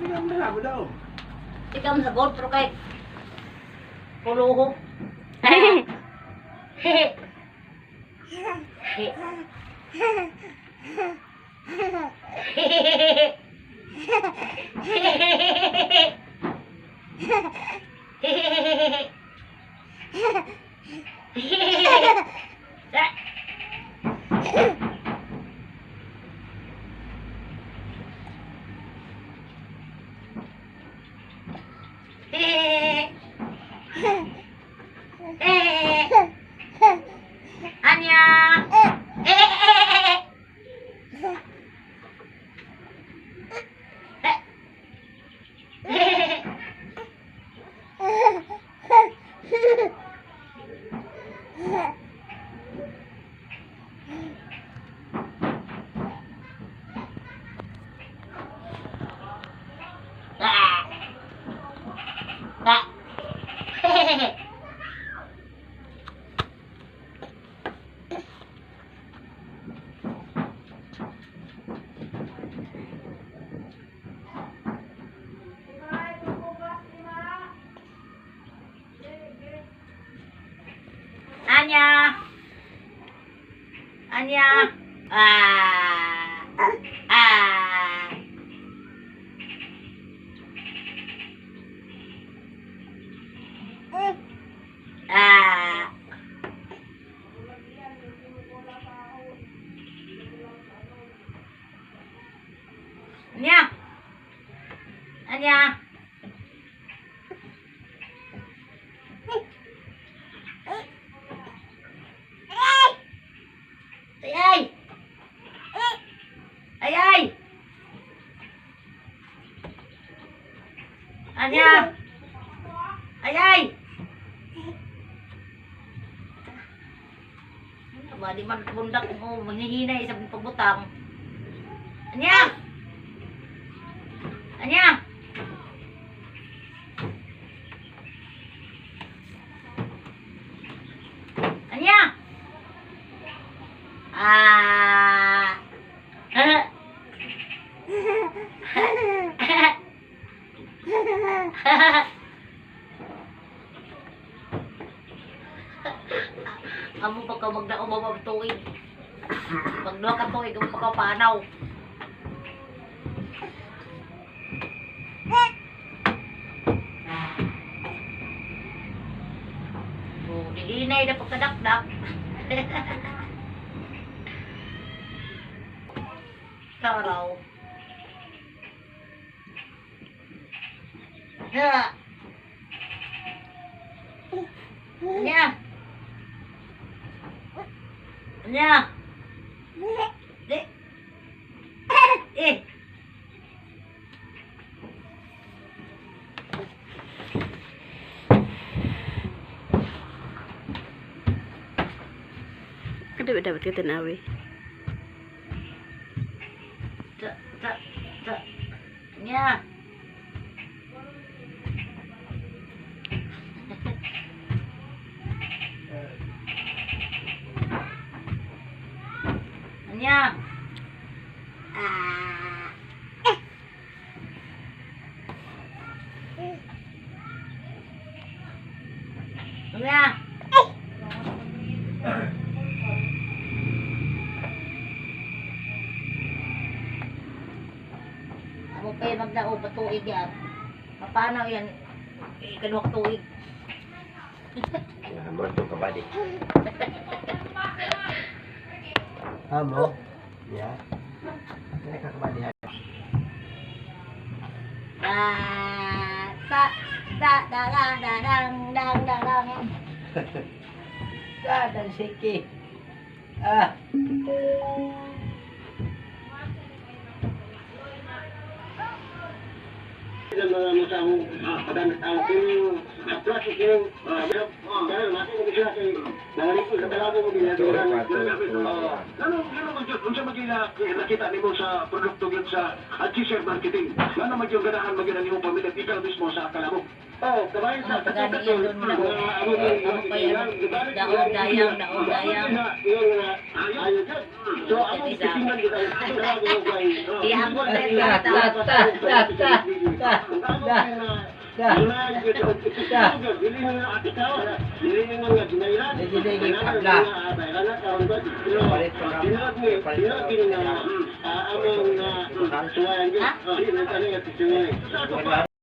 Malabo daw. Ikaw sa gold, pero kay puluho. Hehe. Anya. Anya. Anya. Ah. Ah. Ah. Anya. Anya. Ay ay. Ay ay. Anya. Ay ay. Ba di man bundak mo manghihinay sa pagbutang. Anya. Anya. Anya. Ah. Amo pagka magdao mababtuig. Pag duha ka tuig amo pagka panaw. Oh, diinay na pagkadakdak. Karaw. Ha. Nya. Nya. Di. Eh. Kada dapat kita nawi. Nya. Nya. Ah. Nya. Ako pa yung magdao patuig yan. Paano yan? Ikaduhak tuig. Morto ka ba di? Amo? Ya. Ini kakabadi ha. Da da da da da dang dang dang dang. Dan siki. Ah. Mga masang padanas ang pin aplas yung masih bisa Nangaliko sa talabo mo ginagawa. Oo. Ano unsa magila nakita nimo sa produkto gyud sa Advisor Marketing? Ano man yung ganahan magina nimo pamilya ikaw mismo sa akala mo? Oh, kabayan sa Pagani yan doon lang. Ano pa yan? Daog-dayang. So, ako titingnan kita. Iamon na yung Ta, ta, ta, ta, ta, ta, ta. Ligi-ligi kabla. Palit pa ka. Palit pa ka. Among